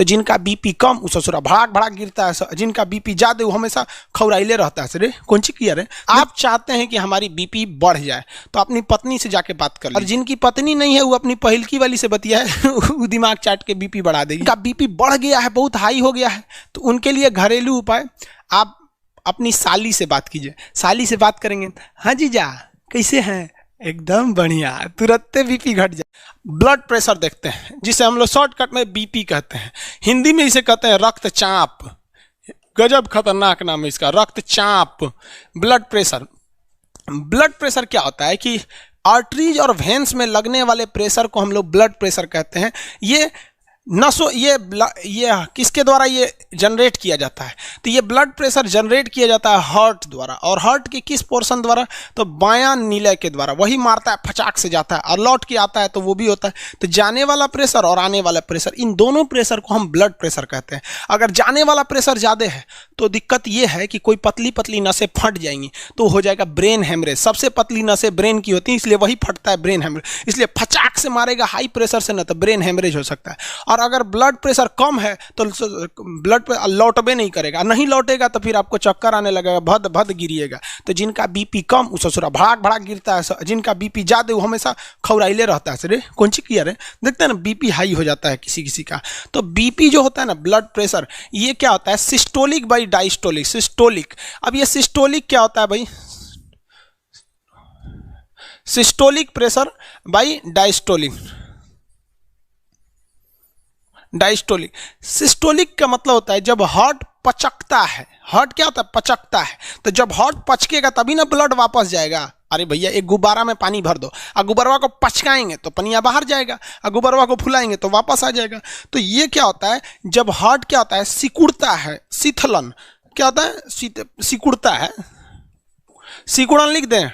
तो जिनका बीपी कम वो ससुरा भड़ाक भड़ाक गिरता है, जिनका बीपी ज्यादा वो हमेशा खौराइले रहता है। सर कौन सी किया रे, आप चाहते हैं कि हमारी बीपी बढ़ जाए तो अपनी पत्नी से जाके बात कर, और जिनकी पत्नी नहीं है वो अपनी पहिलकी वाली से बतिया है वो दिमाग चाट के बीपी बढ़ा देगी। उनका बीपी बढ़ गया है, बहुत हाई हो गया है, तो उनके लिए घरेलू उपाय, आप अपनी साली से बात कीजिए। साली से बात करेंगे, हाँ जीजा कैसे हैं, एकदम बढ़िया, तुरंत बीपी घट जाए। ब्लड प्रेशर देखते हैं, जिसे हम लोग शॉर्टकट में बीपी कहते हैं, हिंदी में इसे कहते हैं रक्तचाप। गजब खतरनाक नाम है इसका, रक्तचाप। ब्लड प्रेशर, ब्लड प्रेशर क्या होता है कि आर्टरीज और वेन्स में लगने वाले प्रेशर को हम लोग ब्लड प्रेशर कहते हैं। ये नसों, ये किसके द्वारा ये जनरेट किया जाता है, तो ये ब्लड प्रेशर जनरेट किया जाता है हार्ट द्वारा। और हार्ट के किस पोर्शन द्वारा, तो बायां नीले के द्वारा। वही मारता है, फचाक से जाता है और लौट के आता है, तो वो भी होता है। तो जाने वाला प्रेशर और आने वाला प्रेशर, इन दोनों प्रेशर को हम ब्लड प्रेशर कहते हैं। अगर जाने वाला प्रेशर ज़्यादा है तो दिक्कत ये है कि कोई पतली पतली नसें फट जाएंगी, तो हो जाएगा ब्रेन हेमरेज। सबसे पतली नसें ब्रेन की होती है, इसलिए वही फटता है, ब्रेन हेमरेज। इसलिए फचाक से मारेगा हाई प्रेशर से, ना तो ब्रेन हेमरेज हो सकता है। और अगर ब्लड प्रेशर कम है तो ब्लड प्रेशर लौटबे नहीं करेगा, नहीं लौटेगा तो फिर आपको चक्कर आने लगेगा, भद भद गिरिएगा। तो जिनका बीपी कम वो ससुरा भड़ाक भड़ाक गिरता है, जिनका बीपी ज्यादा वो हमेशा खौराइले रहता है। सर कौन सी किया रे, देखते हैं ना बीपी हाई हो जाता है किसी किसी का। तो बीपी जो होता है ना, ब्लड प्रेशर, ये क्या होता है, सिस्टोलिक बाई डायस्टोलिक। सिस्टोलिक, अब ये सिस्टोलिक क्या होता है भाई, systolic pressure by diastolic. Diastolic, systolic का मतलब होता है जब हार्ट पचकता है। हार्ट क्या होता है, पचकता है। तो जब हार्ट पचकेगा तभी ना ब्लड वापस जाएगा। अरे भैया एक गुब्बारा में पानी भर दो, और गुब्बारा को पचकाएंगे तो पनिया बाहर जाएगा, और गुब्बारा को फुलाएंगे तो वापस आ जाएगा। तो ये क्या होता है, जब हार्ट क्या होता है, सिकुड़ता है, शीतलन क्या होता है, सिकुड़ता है, सिकुड़न लिख दें।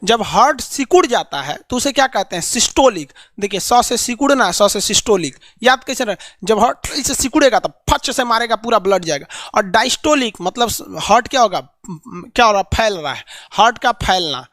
जब हार्ट सिकुड़ जाता है तो उसे क्या कहते हैं, सिस्टोलिक। देखिए सौ से सिकुड़ना, सौ से सिस्टोलिक, याद कैसे रहे। जब हार्ट इसे सिकुड़ेगा तो फच से मारेगा, पूरा ब्लड जाएगा। और डायस्टोलिक मतलब हार्ट क्या होगा, क्या हो रहा, फैल रहा है, हार्ट का फैलना।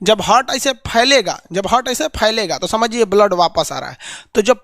जब हार्ट ऐसे फैलेगा, जब हार्ट ऐसे फैलेगा तो समझिए ब्लड वापस आ रहा है। तो जब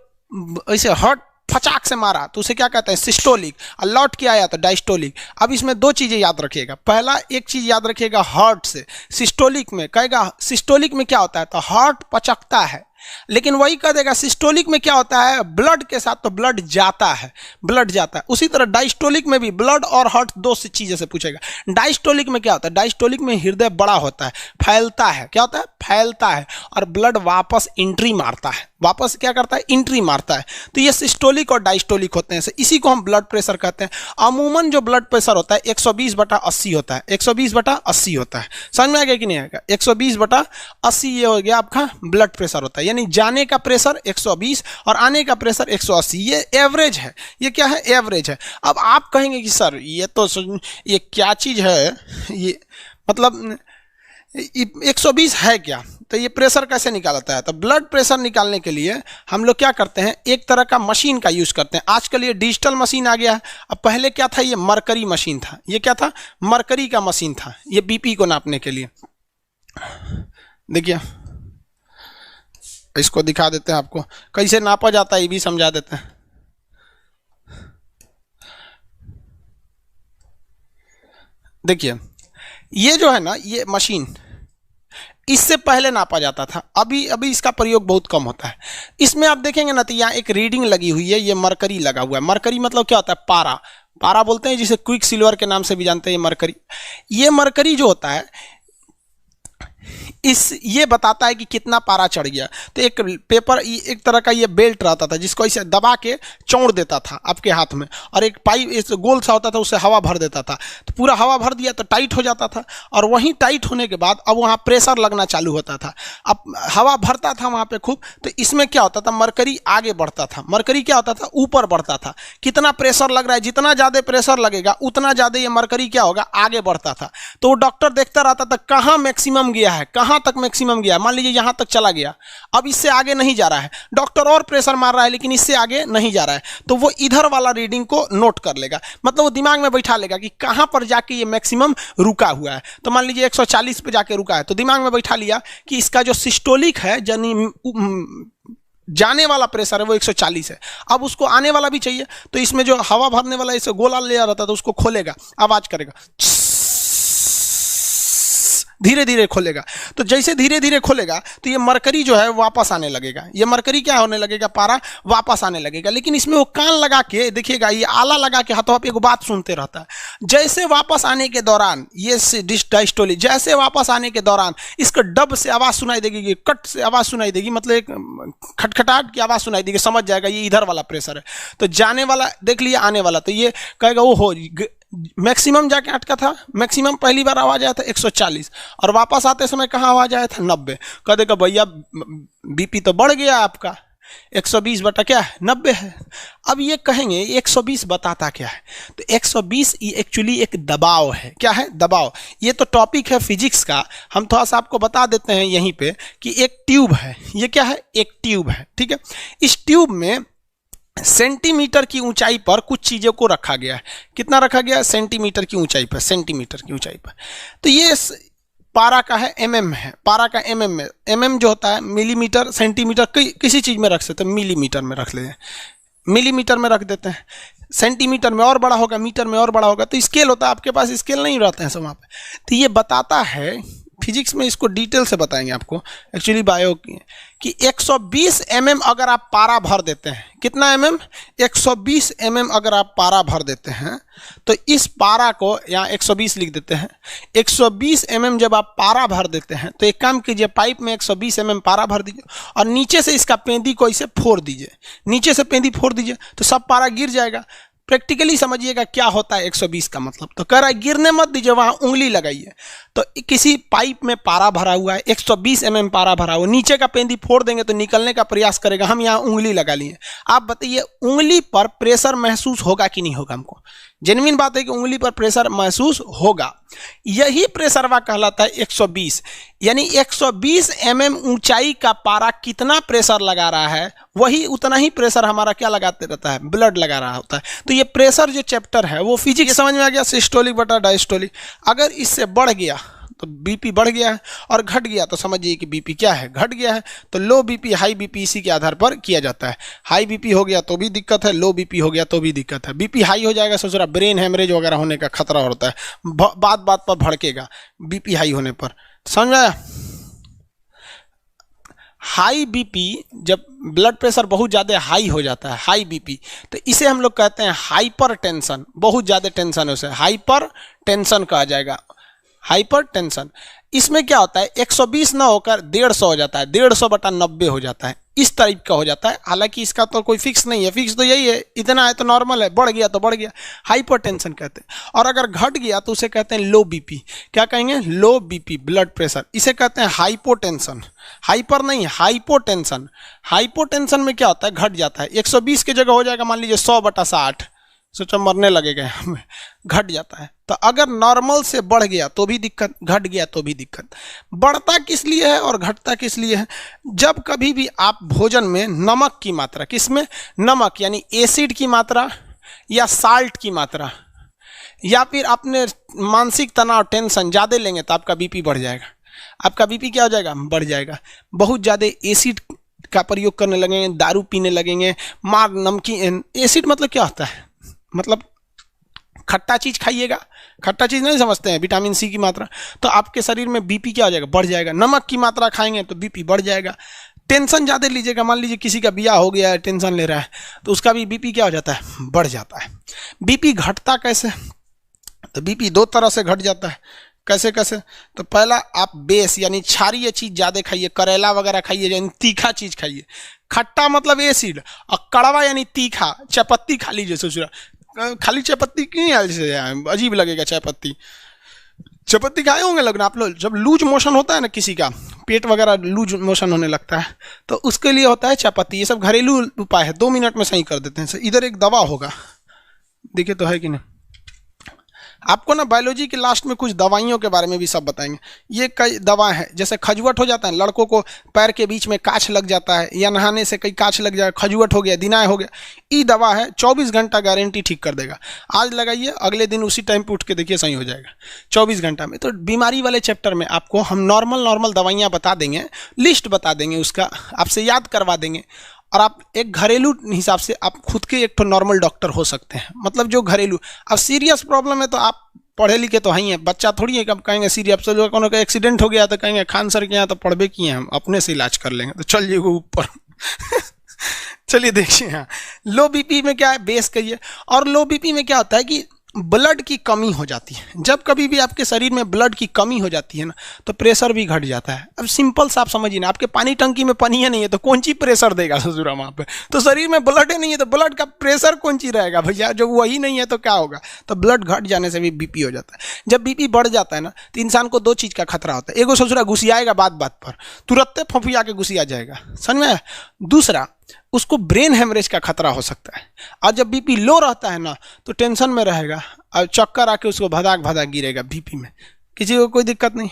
ऐसे हार्ट फचाक से मारा तो उसे क्या कहते हैं, सिस्टोलिक, और लौट के आया तो डायस्टोलिक। अब इसमें दो चीजें याद रखिएगा। पहला एक चीज याद रखिएगा, हार्ट से सिस्टोलिक में कहेगा, सिस्टोलिक में क्या होता है, तो हार्ट पचकता है, लेकिन वही कह देगा सिस्टोलिक में क्या होता है, ब्लड के साथ तो ब्लड जाता है, ब्लड जाता है। उसी तरह डायस्टोलिक में भी ब्लड और हार्ट दो से चीजें से पूछेगा। डायस्टोलिक में क्या होता है, डायस्टोलिक में हृदय बड़ा होता है, फैलता है, क्या होता है, फैलता है, और ब्लड वापस एंट्री मारता है, वापस क्या करता है, एंट्री मारता है। तो ये सिस्टोलिक और डायस्टोलिक होते हैं, इसी को हम ब्लड प्रेशर कहते हैं। अमूमन जो ब्लड प्रेशर होता है 120/80 होता है, 120/80 होता है। समझ में आ गया कि नहीं आएगा, 120/80 ये हो गया आपका ब्लड प्रेशर होता है। यानी जाने का प्रेशर 120 और आने का प्रेशर 180, ये एवरेज है। ये क्या है, एवरेज है। अब आप कहेंगे कि सर ये तो ये क्या चीज है, ये मतलब 120 है क्या, तो ये प्रेशर कैसे निकालता है। तो ब्लड प्रेशर निकालने के लिए हम लोग क्या करते हैं, एक तरह का मशीन का यूज करते हैं। आजकल ये डिजिटल मशीन आ गया है। अब पहले क्या था, ये मरकरी मशीन था। ये क्या था, मरकरी का मशीन था, ये बीपी को नापने के लिए। देखिए इसको दिखा देते हैं आपको, कैसे नापा जाता है ये भी समझा देते हैं। देखिए ये जो है ना, ये मशीन इससे पहले नापा जाता था, अभी इसका प्रयोग बहुत कम होता है। इसमें आप देखेंगे ना तो यहाँ एक रीडिंग लगी हुई है, ये मरकरी लगा हुआ है। मरकरी मतलब क्या होता है, पारा, पारा बोलते हैं, जिसे क्विक सिल्वर के नाम से भी जानते हैं। ये मरकरी, ये मरकरी जो होता है ये बताता है कि कितना पारा चढ़ गया। तो एक पेपर, एक तरह का ये बेल्ट रहता था जिसको ऐसे दबा के चौड़ देता था आपके हाथ में, और एक पाइप इस गोल सा होता था, उससे हवा भर देता था। तो पूरा हवा भर दिया तो टाइट हो जाता था, और वहीं टाइट होने के बाद अब वहाँ प्रेशर लगना चालू होता था। अब हवा भरता था वहाँ पे खूब, तो इसमें क्या होता था, मरकरी आगे बढ़ता था। मरकरी क्या होता था, ऊपर बढ़ता था। कितना प्रेशर लग रहा है, जितना ज़्यादा प्रेशर लगेगा उतना ज़्यादा ये मरकरी क्या होगा, आगे बढ़ता था। तो वो डॉक्टर देखता रहता था कहाँ मैक्सिमम गया है, कहाँ तक मैक्सिमम गया। मान लीजिए यहां तक चला गया, अब इससे आगे नहीं जा रहा है, डॉक्टर और प्रेशर मार रहा है लेकिन इससे आगे नहीं जा रहा है, तो वो इधर वाला रीडिंग को नोट कर लेगा। मतलब वो दिमाग में बैठा लेगा कि कहां पर जाके ये मैक्सिमम रुका हुआ है। तो मान लीजिए 140 पे जाके रुका है, तो दिमाग में बैठा लिया कि इसका जो सिस्टोलिक है, यानी जाने वाला प्रेशर है वो 140 है। अब उसको आने वाला भी चाहिए, तो इसमें जो हवा भरने वाला इसे गोला ले आ रहा था, तो उसको खोलेगा, आवाज करेगा, धीरे धीरे खोलेगा। तो जैसे धीरे धीरे खोलेगा तो ये मरकरी जो है वापस आने लगेगा, ये मरकरी क्या होने लगेगा, पारा वापस आने लगेगा। लेकिन इसमें वो कान लगा के देखिएगा, ये आला लगा के हाथों आप एक बात सुनते रहता है। जैसे वापस आने के दौरान ये डायस्टोली, जैसे वापस आने के दौरान इसको डब से आवाज सुनाई देगी, कट से आवाज सुनाई देगी, मतलब एक खटखटाहट की आवाज सुनाई देगी, समझ जाएगा ये इधर वाला प्रेशर है। तो जाने वाला देख लिया, आने वाला, तो ये कहेगा वो हो मैक्सिमम जाके अटका था, मैक्सिमम पहली बार आवाज आया था 140 और वापस आते समय कहाँ आवाज आया था 90। कह देगा भैया बीपी तो बढ़ गया आपका, 120 बटा क्या है 90 है। अब ये कहेंगे 120 बताता क्या है, तो 120 ये एक्चुअली एक दबाव है। क्या है? दबाव। ये तो टॉपिक है फिजिक्स का, हम थोड़ा सा आपको बता देते हैं यहीं पे कि एक ट्यूब है, ये क्या है, एक ट्यूब है, ठीक है। इस ट्यूब में सेंटीमीटर की ऊंचाई पर कुछ चीजों को रखा गया है। कितना रखा गया है? सेंटीमीटर की ऊंचाई पर, सेंटीमीटर की ऊंचाई पर। तो ये पारा का है, एमएम है, पारा का एमएम में, एमएम जो होता है मिलीमीटर, सेंटीमीटर, किसी चीज में रख सकते हैं, मिलीमीटर में रख लेते हैं, मिलीमीटर में रख देते हैं, सेंटीमीटर में और बड़ा होगा, मीटर में और बड़ा होगा। तो स्केल होता है, आपके पास स्केल नहीं रहते हैं सब वहाँ पे। तो ये बताता है, फिजिक्स में इसको डिटेल से बताएंगे आपको, एक्चुअली बायो की, कि 120 mm अगर आप पारा भर देते हैं, कितना mm? 120 mm अगर आप पारा भर देते हैं, तो इस पारा को यहाँ 120 लिख देते हैं। 120 mm जब आप पारा भर देते हैं तो एक काम कीजिए, पाइप में 120 mm पारा भर दीजिए और नीचे से इसका पेंदी को इसे फोड़ दीजिए, नीचे से पेंदी फोड़ दीजिए तो सब पारा गिर जाएगा। प्रैक्टिकली समझिएगा क्या होता है 120 का मतलब। तो कह रहा है गिरने मत दीजिए, वहां उंगली लगाइए। तो किसी पाइप में पारा भरा हुआ है, 120 mm पारा भरा हुआ, नीचे का पेंदी फोड़ देंगे तो निकलने का प्रयास करेगा, हम यहाँ उंगली लगा लिए। आप बताइए उंगली पर प्रेशर महसूस होगा कि नहीं होगा? हमको जेन्युइन बात है कि उंगली पर प्रेशर महसूस होगा। यही प्रेशरवा कहलाता है 120। यानी 120 mm ऊंचाई का पारा कितना प्रेशर लगा रहा है, वही उतना ही प्रेशर हमारा क्या लगाते रहता है, ब्लड लगा रहा होता है। तो ये प्रेशर जो चैप्टर है वो फिजिक्स समझ में आ गया, सिस्टोलिक बटा डायस्टोलिक। अगर इससे बढ़ गया तो बीपी बढ़ गया है, और घट गया तो समझिए कि बीपी क्या है, घट गया है। तो लो बीपी, हाई बीपी इसी के आधार पर किया जाता है। हाई बीपी हो गया तो भी दिक्कत है, लो बीपी हो गया तो भी दिक्कत है। बीपी हाई हो जाएगा सोच रहा ब्रेन हेमरेज वगैरह होने का खतरा होता है, बात बात पर भड़केगा बीपी हाई होने पर, समझ में आया? हाई बीपी, जब ब्लड प्रेशर बहुत ज़्यादा हाई हो जाता है, हाई बीपी, तो इसे हम लोग कहते हैं हाइपर टेंशन। बहुत ज़्यादा टेंशन है उसे हाइपर टेंशन कहा जाएगा, हाइपर टेंशन। इसमें क्या होता है, 120 ना होकर 150 हो जाता है, 150 बटा 90 हो जाता है, इस टाइप का हो जाता है। हालांकि इसका तो कोई फिक्स नहीं है, फिक्स तो यही है, इतना है तो नॉर्मल है, बढ़ गया तो बढ़ गया, हाइपरटेंशन कहते हैं। और अगर घट गया तो उसे कहते हैं लो बीपी। क्या कहेंगे? लो बीपी, ब्लड प्रेशर। इसे कहते हैं हाइपोटेंशन, हाइपर नहीं, हाइपोटेंशन। हाइपोटेंशन में क्या होता है, घट जाता है, 120 की जगह हो जाएगा मान लीजिए 100 बटा 60, सोचो मरने लगेगा हमें, घट जाता है। तो अगर नॉर्मल से बढ़ गया तो भी दिक्कत, घट गया तो भी दिक्कत। बढ़ता किस लिए है और घटता किस लिए है? जब कभी भी आप भोजन में नमक की मात्रा, किसमें? नमक यानी एसिड की मात्रा या साल्ट की मात्रा, या फिर अपने मानसिक तनाव, टेंशन ज़्यादा लेंगे तो आपका बीपी बढ़ जाएगा। आपका बीपी क्या हो जाएगा? बढ़ जाएगा। बहुत ज़्यादा एसिड का प्रयोग करने लगेंगे, दारू पीने लगेंगे, मार नमकीन, एसिड मतलब क्या होता है, मतलब खट्टा चीज खाइएगा, खट्टा चीज नहीं समझते हैं, विटामिन सी की मात्रा, तो आपके शरीर में बीपी क्या हो जाएगा? बढ़ जाएगा। नमक की मात्रा खाएंगे तो बीपी बढ़ जाएगा। टेंशन ज़्यादा लीजिएगा, मान लीजिए किसी का ब्याह हो गया है, टेंशन ले रहा है, तो उसका भी बीपी क्या हो जाता है? बढ़ जाता है। बीपी घटता कैसे? तो बीपी दो तरह से घट जाता है। कैसे कैसे? तो पहला, आप बेस यानी क्षारीय चीज ज़्यादा खाइए, करेला वगैरह खाइए, यानी तीखा चीज खाइए। खट्टा मतलब एसिड, और कड़वा यानी तीखा, चायपत्ती खा लीजिए। सोच रहा खाली चायपत्ती क्यों यार, अजीब लगेगा चायपत्ती। चायपत्ती खाए होंगे लोग ना आप लोग, जब लूज मोशन होता है ना, किसी का पेट वगैरह लूज मोशन होने लगता है तो उसके लिए होता है चायपत्ती। ये सब घरेलू उपाय है, 2 मिनट में सही कर देते हैं। इधर एक दवा होगा, देखिए तो है कि नहीं। आपको ना बायोलॉजी के लास्ट में कुछ दवाइयों के बारे में भी सब बताएंगे। ये कई दवा है, जैसे खजुवट हो जाता है, लड़कों को पैर के बीच में काछ लग जाता है, या नहाने से कई काछ लग जाए, खजुवट हो गया, दिनाय हो गया, ये दवा है, 24 घंटा गारंटी ठीक कर देगा। आज लगाइए, अगले दिन उसी टाइम पे उठ के देखिए सही हो जाएगा 24 घंटा में। तो बीमारी वाले चैप्टर में आपको हम नॉर्मल दवाइयाँ बता देंगे, लिस्ट बता देंगे, उसका आपसे याद करवा देंगे, और आप एक घरेलू हिसाब से आप खुद के एक तो नॉर्मल डॉक्टर हो सकते हैं, मतलब जो घरेलू। अब सीरियस प्रॉब्लम है तो आप पढ़े लिखे तो ही हैं, बच्चा थोड़ी है, कब कहेंगे सीरियस, तो जो कोनो का एक्सीडेंट हो गया तो कहेंगे खान सर के यहाँ तो पढ़बे किए हम, अपने से इलाज कर लेंगे, तो चलिए वो ऊपर चलिए देखिए, हाँ लो बीपी में क्या है, बेस कहिए। और लो बीपी में क्या होता है कि ब्लड की कमी हो जाती है। जब कभी भी आपके शरीर में ब्लड की कमी हो जाती है ना, तो प्रेशर भी घट जाता है। अब सिंपल सा आप समझिए ना, आपके पानी टंकी में पानी ही नहीं है तो कौन चीज प्रेशर देगा ससुरा वहाँ पे, तो शरीर में ब्लड ही नहीं है तो ब्लड का प्रेशर कौन चीज रहेगा भैया, जो वही नहीं है तो क्या होगा। तो ब्लड घट जाने से भी बीपी हो जाता है। जब बीपी बढ़ जाता है ना, तो इंसान को दो चीज का खतरा होता है। एगो ससुरा घुसियाएगा बात बात पर, तुरंत फंफिया के घुसिया जाएगा, समझ में। दूसरा, उसको ब्रेन हेमरेज का खतरा हो सकता है। और जब बीपी लो रहता है ना, तो टेंशन में रहेगा और चक्कर आके उसको भदाक भदाक गिरेगा बीपी में। किसी को कोई दिक्कत नहीं।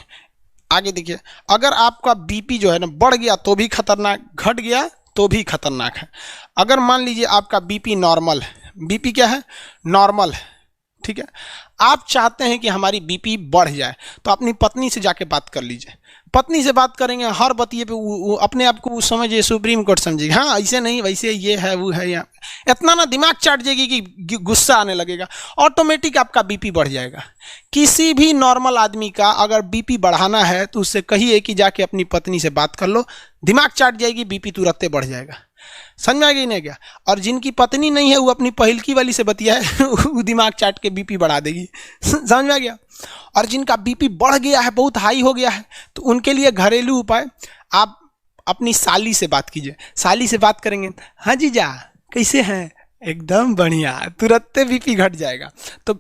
आगे देखिए, अगर आपका बीपी जो है ना बढ़ गया तो भी खतरनाक, घट गया तो भी खतरनाक है। अगर मान लीजिए आपका बीपी नॉर्मल है, बीपी क्या है, नॉर्मल है, ठीक है, आप चाहते हैं कि हमारी बीपी बढ़ जाए, तो अपनी पत्नी से जाके बात कर लीजिए। पत्नी से बात करेंगे, हर बतिये पे वो अपने आप को समझिए सुप्रीम कोर्ट समझेगी, हाँ ऐसे नहीं वैसे ये है वो है, यहाँ इतना ना दिमाग चाट जाएगी कि गुस्सा आने लगेगा, ऑटोमेटिक आपका बीपी बढ़ जाएगा। किसी भी नॉर्मल आदमी का अगर बीपी बढ़ाना है तो उससे कहिए कि जाके अपनी पत्नी से बात कर लो, दिमाग चाट जाएगी, बीपी तुरंत बढ़ जाएगा। समझ में आ गई नहीं क्या। और जिनकी पत्नी नहीं है वो अपनी पहिलकी वाली से बतिया है वो दिमाग चाट के बीपी बढ़ा देगी, समझ में आ गया। और जिनका बीपी बढ़ गया है, बहुत हाई हो गया है, तो उनके लिए घरेलू उपाय, आप अपनी साली से बात कीजिए। साली से बात करेंगे, हाँ जीजा कैसे हैं, एकदम बढ़िया, तुरंत बीपी घट जाएगा। तो